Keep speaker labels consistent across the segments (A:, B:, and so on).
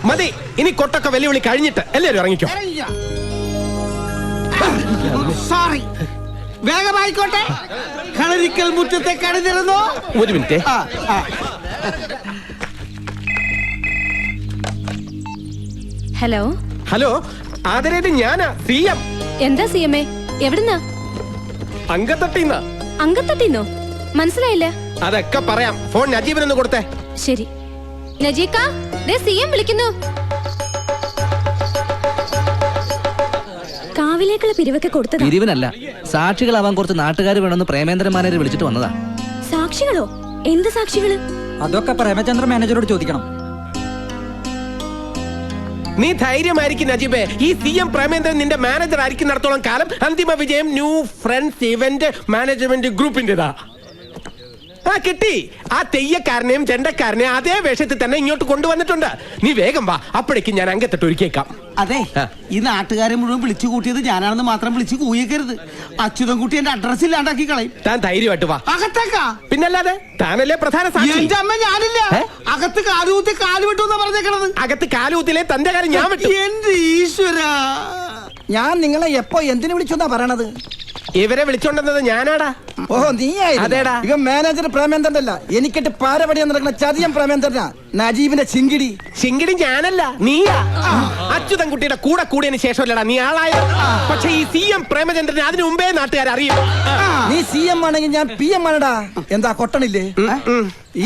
A: മതി, ഇനി കൊട്ടൊക്കെ വെല്ലുവിളി കഴിഞ്ഞിട്ട് എല്ലാവരും ഇറങ്ങിക്കോ.
B: സോറി, വേഗമായിക്കോട്ടെ. കളരിക്കൽ മുറ്റത്തെ കടന്നിരുന്നോ?
A: ഒരു മിനിറ്റ്.
C: ഹലോ
A: ഹലോ, ആദരേത് ഞാനാ, CM.
C: എന്താ CM? എവിടുന്നാ?
A: അങ്കത്തട്ടിന്ന്.
C: അങ്കത്തട്ടിന്നോ? മനസ്സിലായില്ല.
A: അതൊക്കെ പറയാം. ഫോൺ നജീബിനൊന്ന് കൊടുത്തേ.
C: ശരി. നജീക്ക, CM വിളിക്കുന്നു. കാവിലേക്കുള്ള പിരിവൊക്കെ കൊടുത്തതാ.
D: പിരിവിനല്ല, സാക്ഷികളാവാൻ കുറച്ച് നാട്ടുകാർ വേണമെന്ന് പ്രേമേന്ദ്രൻ മാനേജർ വിളിച്ചിട്ട് വന്നതാ.
C: സാക്ഷികളോ? എന്ത് സാക്ഷികള്?
E: അതൊക്കെ പ്രേമചന്ദ്ര മാനേജറോട് ചോദിക്കണം.
A: നീ ധൈര്യമായിരിക്കും നജീബേ. ഈ CM പ്രേമേന്ദ്രൻ നിന്റെ മാനേജർ ആയിരിക്കുന്നിടത്തോളം കാലം അന്തിമ വിജയം ന്യൂ ഫ്രണ്ട്സ് ഇവന്റ് മാനേജ്മെന്റ് ഗ്രൂപ്പിന്റെതാ. കിട്ടി. ആ തെയ്യക്കാരനെയും ചെണ്ടക്കാരനെയും അതേ വേഷത്തിൽ തന്നെ ഇങ്ങോട്ട് കൊണ്ടുവന്നിട്ടുണ്ട്. നീ വേഗം വാ, അപ്പോഴേക്കും ഞാൻ അങ്കത്തിട്ട് ഒരുക്കിയേക്കാം.
B: അതെ, ഈ നാട്ടുകാരെ മുഴുവൻ വിളിച്ചു കൂട്ടിയത് ഞാനാണെന്ന് മാത്രം വിളിച്ചു കൂയിക്കരുത്. അച്യുതൻകുട്ടി എന്റെ അഡ്രസ് ഇല്ലാണ്ടാക്കി കളയും.
A: താൻ ധൈര്യമായിട്ട് വാ.
B: അകത്തേക്കാ?
A: പിന്നല്ലാതെ, താനല്ലേ പ്രധാന സാക്ഷി.
B: എന്റെ അമ്മ ഞാനില്ല. അകത്ത് കാലുകുത്തി കാല് വിട്ടു എന്നാ പറഞ്ഞേക്കണത്.
A: അകത്ത് കാലുകുത്തിലെ തന്റെ കാര്യം ഞാൻ വിട്ടു.
B: എന്റെ ഈശ്വര,
E: ഞാൻ നിങ്ങളെ എപ്പോ എന്തിനു വിളിച്ചെന്നാ പറയണത്?
A: ഇവരെ വിളിച്ചോണ്ടെന്നത് ഞാനാടാ.
E: ഓഹോ, നീ
A: അതേടാ.
E: ഇവ മാനേജർ പ്രേമേന്ദ്രൻ അല്ല, എനിക്കിട്ട് പാരപടിയാൻ നടക്കുന്ന ചതിയം പ്രേമേന്ദ്രനാ. നജീബിന്റെ ചിങ്കിടി.
A: ചിങ്കിടി ഞാനല്ല, നീയാ. അച്യുതൻകുട്ടിയുടെ കൂടെ കൂടിയതിന് ശേഷമല്ലടാ നീ ആളായത്. പക്ഷെ ഈ CM പ്രേമചന്ദ്രനെ അതിനു മുമ്പേ നാട്ടുകാർ അറിയും.
E: നീ CM ആണെങ്കിൽ ഞാൻ PM ആണടാ. എന്താ കൊട്ടണില്ലേ?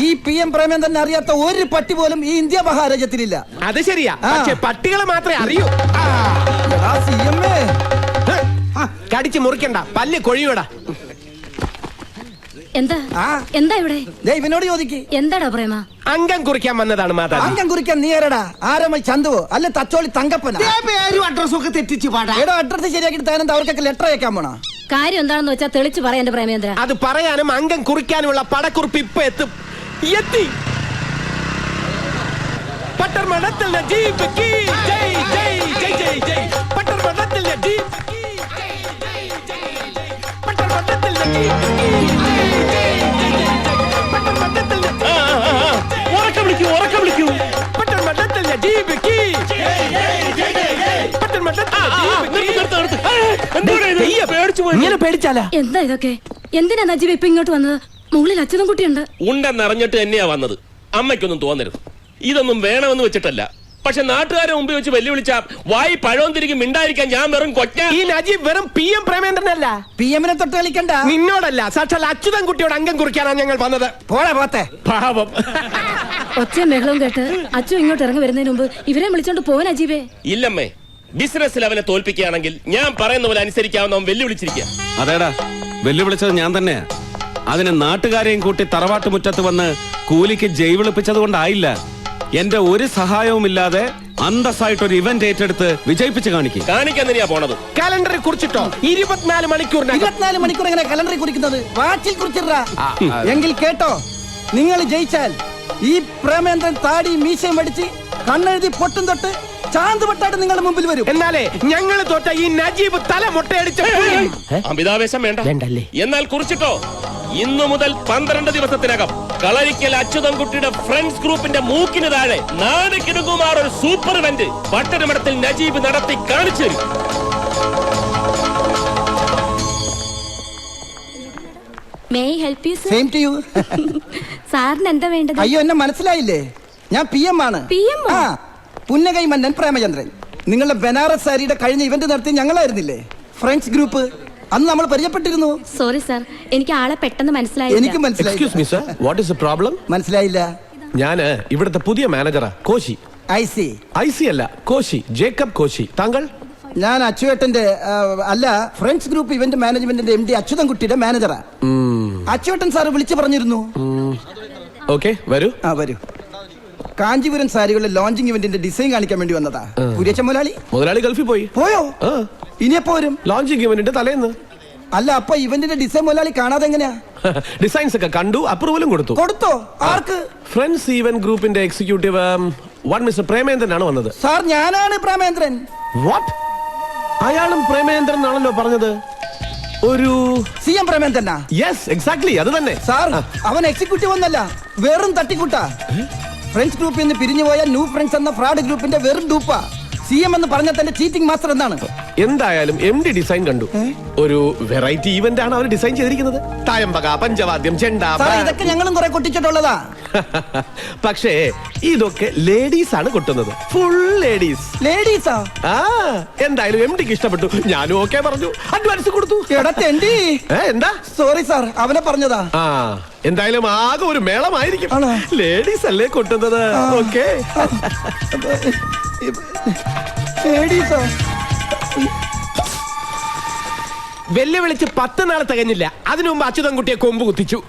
E: ഈ PM പ്രേമേന്ദ്രനെ അറിയാത്ത ഒരു പട്ടി പോലും ഈ ഇന്ത്യ മഹാരാജ്യത്തിലില്ല.
A: അത് ശരിയാ, പക്ഷെ പട്ടികളെ മാത്രമേ അറിയൂ.
E: CM
A: കടിച്ചു മുറിക്കണ്ട, പല്ല് കൊഴിയൂടാ.
C: എന്താ എന്താ ഇവിടെ?
E: ഇവനോട് ചോദിക്ക്.
C: എന്താടാ പ്രേമ?
A: അംഗം കുറിക്കാൻ വന്നതാണ് മാതാ.
E: അംഗം കുറിക്കാൻ നീ ആരടാ? ആരമായി ചന്തുവോ അല്ലെ തച്ചോളി തങ്കപ്പനാ?
B: പേരും അഡ്രസ്സും ഒക്കെ തെറ്റിച്ച് പാടാ.
E: എടോ, അഡ്രസ് ശരിയാക്കിട്ട് താനെന്താ അവർക്കൊക്കെ ലെറ്റർ അയക്കാൻ പോണോ?
C: കാര്യം എന്താണെന്ന് വെച്ചാൽ തെളിച്ചു പറയാൻ എന്റെ പ്രേമേന്ദ്ര.
A: അത് പറയാനും അംഗം കുറിക്കാനുമുള്ള പടക്കുറിപ്പ് ഇപ്പൊ എത്തി. പട്ടർമഠത്തിൽ നജീബ് കീ ജയ് ജയ് ജയ് ജയ് ജയ്. പട്ടർമഠത്തിൽ നജീബ് കീ ജയ് ജയ് ജയ് ജയ്. പട്ടർമഠത്തിൽ നജീബ് കീ ജയ് ജയ് ജയ് ജയ്. പട്ടർമഠത്തിൽ ഉറക്കെ വിളിക്കൂ. പട്ടർമഠത്തിൽ നജീബ് കീ ജയ് ജയ് ജയ് ജയ്. പട്ടർമഠത്തിൽ ഇങ്ങനെ പേടിച്ചാലാ?
C: എന്താ ഇതൊക്കെ? എന്തിനാ നജീബ് ഇപ്പൊ ഇങ്ങോട്ട് വന്നത്? മുകളിൽ അച്യുതൻകുട്ടിയുണ്ട്.
F: ഉണ്ടെന്നറിഞ്ഞിട്ട് തന്നെയാ വന്നത്. അമ്മയ്ക്കൊന്നും തോന്നരുത്, ഇതൊന്നും വേണമെന്ന് വെച്ചിട്ടല്ല. പക്ഷെ നാട്ടുകാരെ മുമ്പ് വെച്ച് വെല്ലുവിളിച്ച വായി പഴവും തിരികെ മിണ്ടായിരിക്കാൻ ഞാൻ വെറും കൊച്ച.
A: ഈ നജീബ് വെറും PM പ്രേമേന്ദ്രനല്ല.
E: PM-നെ തൊട്ട് കളിക്കണ്ട.
A: നിന്നോടല്ല, സാക്ഷാൽ അച്യുതൻകുട്ടിയോട് അംഗം കുറിക്കാനാണ് ഞങ്ങൾ വന്നത്.
E: പോളെ പോത്തെ
A: പാവം.
C: ഒച്ചയും ബഹളവും കേട്ട് അച്ചു ഇങ്ങോട്ട് ഇറങ്ങി വരുന്നതിന് മുമ്പ് ഇവരെ വിളിച്ചോണ്ട് പോവാൻ അജീബേ.
F: ഇല്ലമ്മേ, ബിസിനസ്സിൽ അവനെ തോൽപ്പിക്കുകയാണെങ്കിൽ ഞാൻ പറയുന്ന പോലെ അനുസരിക്കാവുന്ന വെല്ലുവിളിച്ചിരിക്കുക.
G: അതേടാ, വെല്ലുവിളിച്ചത് ഞാൻ തന്നെയാ. അതിന് നാട്ടുകാരെയും കൂട്ടി തറവാട്ട് മുറ്റത്ത് വന്ന് കൂലിക്ക് ജയ് വിളിപ്പിച്ചത് കൊണ്ടായില്ല. എന്റെ ഒരു സഹായവുമില്ലാതെ അന്തസ്സായിട്ടൊരു ഇവന്റ് ഏറ്റെടുത്ത് വിജയിപ്പിച്ച്
F: കാണിക്കാൻ തന്നെയാ പോണത്.
A: കാലണ്ടറിൽ കുറിച്ചിട്ടോ 24 മണിക്കൂറിനകം.
E: 24 മണിക്കൂർ എങ്ങനെ കലണ്ടറിൽ കുറിക്കുന്നത്? വാച്ചിൽ കുറിച്ചിട്ടാ. എങ്കിൽ കേട്ടോ, നിങ്ങൾ ജയിച്ചാൽ ഈ പ്രേമേന്ദ്രൻ താടി മീശയും അടിച്ച് കണ്ണെഴുതി പൊട്ടും തൊട്ട് ചാന്തുപെട്ടായിട്ട് നിങ്ങളുടെ മുമ്പിൽ വരും.
A: എന്നാലേ ഞങ്ങൾ തോറ്റ ഈ നജീബ് തല മുട്ടയടിച്ച്.
F: അമിതാവേശം വേണ്ടല്ലേ? എന്നാൽ കുറിച്ചിട്ടോ, ഇന്നു മുതൽ 12 ദിവസത്തിനകം കളരിക്കൽ അച്യുതൻകുട്ടിയുടെ ഫ്രണ്ട്സ് ഗ്രൂപ്പിന്റെ മൂക്കിന് താഴെ നാടുകിടുകുമാർ ഒരു സൂപ്പർ ഇവന്റ് പട്ടണമഠത്തിൽ നജീബ് നടത്തി കാണിച്ചു തരും.
C: സാറിന് എന്താ വേണ്ടത്?
E: അയ്യോ, എന്നെ മനസ്സിലായില്ലേ? ഞാൻ PM ആണ്. പുന്നകൈ മന്നൻ പ്രേമചന്ദ്രൻ. നിങ്ങളുടെ ബനാറസ് സാരിയുടെ കഴിഞ്ഞ ഇവന്റ് നടത്തി ഞങ്ങളായിരുന്നില്ലേ ഫ്രണ്ട്സ് ഗ്രൂപ്പ്? അന്ന് നമ്മൾ പരിചയപ്പെട്ടിരുന്നു.
C: സോറി സാർ, എനിക്ക് ആളെ പെട്ടെന്ന് മനസ്സിലായി.
E: എനിക്ക് മനസ്സിലായി.
A: Excuse me sir, what is the problem?
E: മനസ്സിലായില്ല.
A: ഞാൻ ഇവിടുത്തെ പുതിയ മാനേജറാ, കോശി. ഐ സി അല്ല, കോശി, ജേക്കബ് കോശി. താങ്കൾ?
E: ഞാൻ അച്ചുവേട്ടന്റെ അല്ല, ഫ്രണ്ട്സ് ഗ്രൂപ്പ് ഇവന്റ് മാനേജ്മെന്റിന്റെ MD അച്യുതൻകുട്ടിയുടെ മാനേജറാ. അച്ചുവേട്ടൻ സാറ് വിളിച്ചു പറഞ്ഞിരുന്നു.
A: ഓക്കെ, വരൂ.
E: വരൂ. കാഞ്ചീപുരം സാരികളുടെ ലോഞ്ചിങ് ഇവന്റിന്റെ ഡിസൈൻ കാണിക്കാൻ വേണ്ടി വന്നതാ. കുര്യച്ച മുതലാളി
A: ഗൾഫിൽ പോയോ?
E: ഇനിയെപ്പോ വരും?
A: ലോഞ്ചിങ് ഇവന്റിന്റെ തലേന്ന്.
E: അല്ല, അപ്പൊ ഇവന്റിന്റെ ഡിസൈൻ മുതലാളി കാണാതെ എങ്ങനെയാ?
A: ഡിസൈൻസ് ഒക്കെ കണ്ടു, അപ്രൂവലും കൊടുത്തോ? ആർക്ക്? ഫ്രണ്ട്സ് ഈവന്റ് ഗ്രൂപ്പിന്റെ എക്സിക്യൂട്ടീവ് മിസ്റ്റർ പ്രേമേന്ദ്രൻ ആണ് വന്നത്.
E: സാർ, ഞാനാണ് പ്രേമേന്ദ്രൻ.
A: വാട്ട്? അയാളും പ്രേമേന്ദ്രൻ ആണല്ലോ പറഞ്ഞത്. ഒരു
E: CM പ്രേമേന്ദ്രനാ?
A: യെസ്, എക്സാക്ട്ലി അത് തന്നെ.
E: സാർ, അവൻ എക്സിക്യൂട്ടീവ് ഒന്നല്ല, വെറും തട്ടിക്കൂട്ടാ. ഫ്രണ്ട്സ് ഗ്രൂപ്പിൽ നിന്ന് പിരിഞ്ഞുപോയ ന്യൂ ഫ്രണ്ട്സ് എന്ന ഫ്രോഡ് ഗ്രൂപ്പിന്റെ വെറും ഡൂപ്പാ. CM എന്ന് പറഞ്ഞാൽ തന്നെ ചീറ്റിംഗ് മാസ്റ്റർ എന്നാണ്.
A: എന്തായാലും MD ഡിസൈൻ കണ്ടു. ഒരു വെറൈറ്റി ഈവന്റ് ആണ് അവർ ഡിസൈൻ ചെയ്തിരിക്കുന്നത്. തായമ്പക, പഞ്ചവാദ്യം, ചെണ്ട.
E: സാർ, ഇതൊക്കെ ഞങ്ങളും കുറെ കൊട്ടിച്ചിട്ടുള്ളതാ.
A: പക്ഷേ ഇതൊക്കെ ലേഡീസ് ആണ് കൊട്ടുന്നത്. Full ladies.
E: ലേഡീസാ?
A: ആ, എന്തായാലും MDക്ക് ഇഷ്ടപ്പെട്ടു. ഞാനും ഓക്കെ പറഞ്ഞു, അഡ്വാൻസ് കൊടുത്തു.
E: എടത്തേണ്ടി.
A: എന്താ?
E: സോറി സാർ, അവനെ പറഞ്ഞതാ.
A: ആ, എന്തായാലും ആകെ ഒരു മേളമായിരിക്കും.
E: ആണോ?
A: ലേഡീസ് അല്ലേ കൊട്ടുന്നത്. ഓക്കെ.
E: ലേഡീസാ?
A: വെല്ലുവിളിച്ച് 10 നാൾ തികഞ്ഞില്ല. അതിനു മുമ്പ് അച്യുതൻകുട്ടിയെ കൊമ്പ് കുത്തിച്ചു.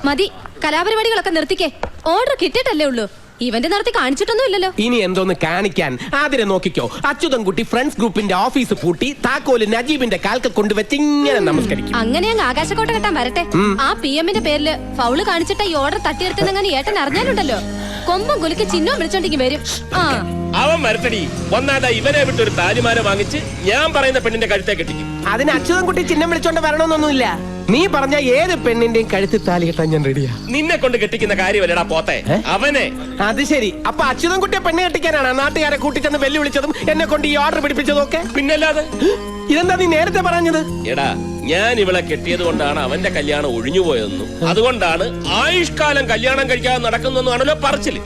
C: മതി, കലാപരിപാടികളൊക്കെ നിർത്തിക്കേ. ഓർഡർ കിട്ടിയിട്ടല്ലേ ഉള്ളൂ, ഇവന്റ് നടത്തി കാണിച്ചിട്ടൊന്നും ഇല്ലല്ലോ.
A: ഇനി എന്തോന്ന് കാണിക്കാൻ? ആതിരെ നോക്കിക്കോ. അച്യുതൻകുട്ടി ഫ്രണ്ട്സ് ഗ്രൂപ്പിന്റെ ഓഫീസ് പൂട്ടി താക്കോല് നജീബിന്റെ കാൽക്ക് കൊണ്ടുവച്ച് ഇങ്ങനെ നമസ്കരിക്കും.
C: അങ്ങനെ അങ്ങ് ആകാശക്കോട്ട കെട്ടാൻ വരട്ടെ. ആ PM-ന്റെ പേരില് ഫൗള് കാണിച്ചിട്ട ഈ ഓർഡർ തട്ടിയെടുത്തെന്നങ്ങനെ ഏട്ടൻ അറിഞ്ഞാലുണ്ടല്ലോ, കൊമ്പം കുലുക്ക് ചിഹ്നം വിളിച്ചോണ്ടെങ്കിൽ വരും. ആ,
F: അവൻ വരട്ടടി. വന്നാടാ ഇവനെ വിട്ടൊരു താലിമാല വാങ്ങിച്ച് ഞാൻ പറയുന്ന പെണ്ണിന്റെ കഴുത്തെ കെട്ടിക്കും.
A: അതിന് അച്യുതൻകുട്ടി ചിഹ്നം വിളിച്ചോണ്ട് വരണമെന്നൊന്നുമില്ല. നീ പറഞ്ഞ ഏത് പെണ്ണിന്റെയും കഴുത്തിൽ താലി കെട്ടാൻ ഞാൻ റെഡിയാ.
F: നിന്നെ കൊണ്ട് കെട്ടിക്കുന്ന കാര്യമല്ലടാ പോത്തെ, അവനെ.
A: അത് ശരി. അപ്പൊ അച്യുതൻകുട്ടിയെ പെണ്ണ് കെട്ടിക്കാനാണ് നാട്ടുകാരെ കൂട്ടിച്ചെന്ന് വെല്ലുവിളിച്ചതും എന്നെ കൊണ്ട് ഈ ഓർഡർ പിടിപ്പിച്ചതും ഒക്കെ?
F: പിന്നല്ലാതെ.
A: ഇതെന്താ നീ നേരത്തെ പറഞ്ഞത്?
F: എടാ, ഞാൻ ഇവളെ കെട്ടിയത് കൊണ്ടാണ് അവന്റെ കല്യാണം ഒഴിഞ്ഞുപോയതെന്നും അതുകൊണ്ടാണ് ആയുഷ്കാലം കല്യാണം കഴിക്കാതെ നടക്കുന്നതാണല്ലോ പറച്ചില്.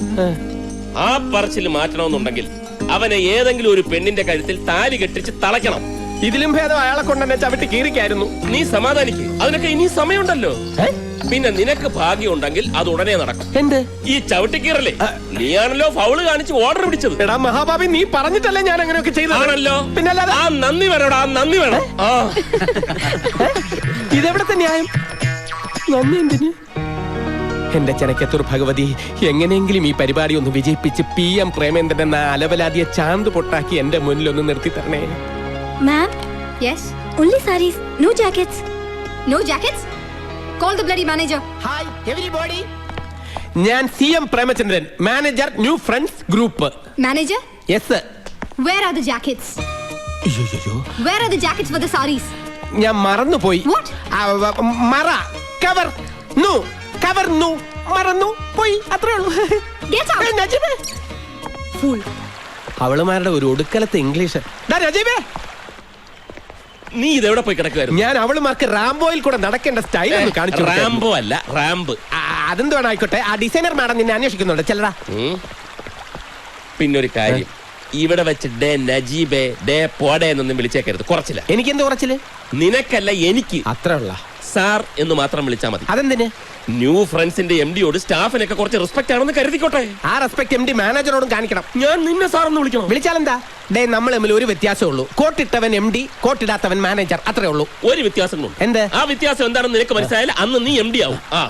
F: ആ പറച്ചില് മാറ്റണമെന്നുണ്ടെങ്കിൽ അവനെ ഏതെങ്കിലും ഒരു പെണ്ണിന്റെ കഴുത്തിൽ താലി കെട്ടിച്ച് തളയ്ക്കണം.
A: ഇതിലും ഭേദം അയാളെ കൊണ്ട് എന്നെ ചവിട്ടി കീറിക്കായിരുന്നു.
F: നീ സമാധാനിക്ക്, അതിനൊക്കെ ഇനി സമയമുണ്ടല്ലോ. പിന്നെ നിനക്ക് ഭാഗ്യം ഉണ്ടെങ്കിൽ അത് ഉടനെ നടക്കും.
A: എന്ത്?
F: ഈ ചവിട്ടിക്കീറല്ലേ, നീയാണല്ലോ ഫൗള് കാണിച്ച് ഓർഡർ പിടിച്ചത്.
A: എടാ മഹാഭാവി, നീ പറഞ്ഞിട്ടല്ലേ ഞാൻ അങ്ങനെയൊക്കെ ചെയ്തതാണല്ലോ. പിന്നല്ലാതെ.
F: ആ നന്ദി വേണോടാ, നന്ദി വേണം. ആ,
A: ഇതെവിടത്തെ ന്യായം? നന്ദി എന്തിന്? എന്റെ ചെനക്കത്തൂർ ഭഗവതി, എങ്ങനെയെങ്കിലും ഈ പരിപാടി ഒന്ന് വിജയിപ്പിച്ച് PM പ്രേമേന്ദ്രൻ എന്ന അലവലാതിയെ ചാന്ത് പൊട്ടാക്കി എന്റെ മുന്നിൽ ഒന്ന് നിർത്തി തരണേ.
C: മാം.
H: Yes?
C: only sarees, no jackets.
H: No jackets? Call the bloody manager.
A: Hi everybody. ഞാൻ CM Premachandran, manager new friends group.
H: Manager?
A: Yes.
H: Where are the jackets? Where are the jackets for the sarees?
A: ഞാൻ മറന്നുപോയി.
H: What?
A: മറ cover നു cover നു മറന്നു പോയി, അത്രേ ഉള്ളൂ.
H: Get out!
A: നജീബേ,
H: Fool.
A: അവളുമാരുടെ ഒരു ഒടുക്കലത്തെ ഇംഗ്ലീഷ്. നജീബേ,
F: നീ ഇതെവിടെ പോയി കിടക്കുവായിരുന്നു?
A: ഞാൻ അവളുമാർക്ക് റാംബോയിൽ കൂടെ നടക്കേണ്ട സ്റ്റൈൽ ഒന്ന് കാണിച്ചു.
F: റാംബോ അല്ല, റാമ്പ്.
A: അതെന്ത് വേണമായിക്കോട്ടെ. ആ ഡിസൈനർ മാഡം നിന്നെ അന്വേഷിക്കുന്നുണ്ട്. ചെല്ലടാ.
F: പിന്നൊരു കാര്യം, ഇവിടെ വെച്ച് ഡേ നജീബേ ഡേ പോടെ എന്നൊന്നും വിളിച്ചേക്കരുത്, കുറച്ചില്ല.
A: എനിക്കെന്ത് കുറച്ചില്?
F: നിനക്കല്ല, എനിക്ക്.
A: അത്രേ ഉള്ള.
F: സാർ എന്ന് മാത്രം വിളിച്ചാ മതി.
A: അതെന്തിന്?
F: ന്യൂ ഫ്രണ്ട്സിന്റെ MD-യോട് സ്റ്റാഫിനൊക്കെ കുറച്ച് റെസ്പെക്ട് ആണെന്ന് കരുതിക്കോട്ടെ.
A: ആ റെസ്പെക്ട് MD മാനേജറോടും കാണിക്കണം.
F: ഞാൻ നിന്നെ സാർ എന്ന് വിളിക്കണം.
A: വിളിച്ചാലെന്താ? ഡേ, നമ്മൾ തമ്മിൽ ഒരു വ്യത്യാസമേ ഉള്ളൂ. കോട്ടിട്ടവൻ MD, കോട്ടിടാത്തവൻ മാനേജർ, അത്രേ ഉള്ളൂ.
F: ഒരു വ്യത്യാസം കൊണ്ട്.
A: എന്ത്?
F: ആ വ്യത്യാസം എന്താണെന്ന് നിനക്ക് മനസ്സിലായാലും അന്ന് നീ MD ആവും. ആ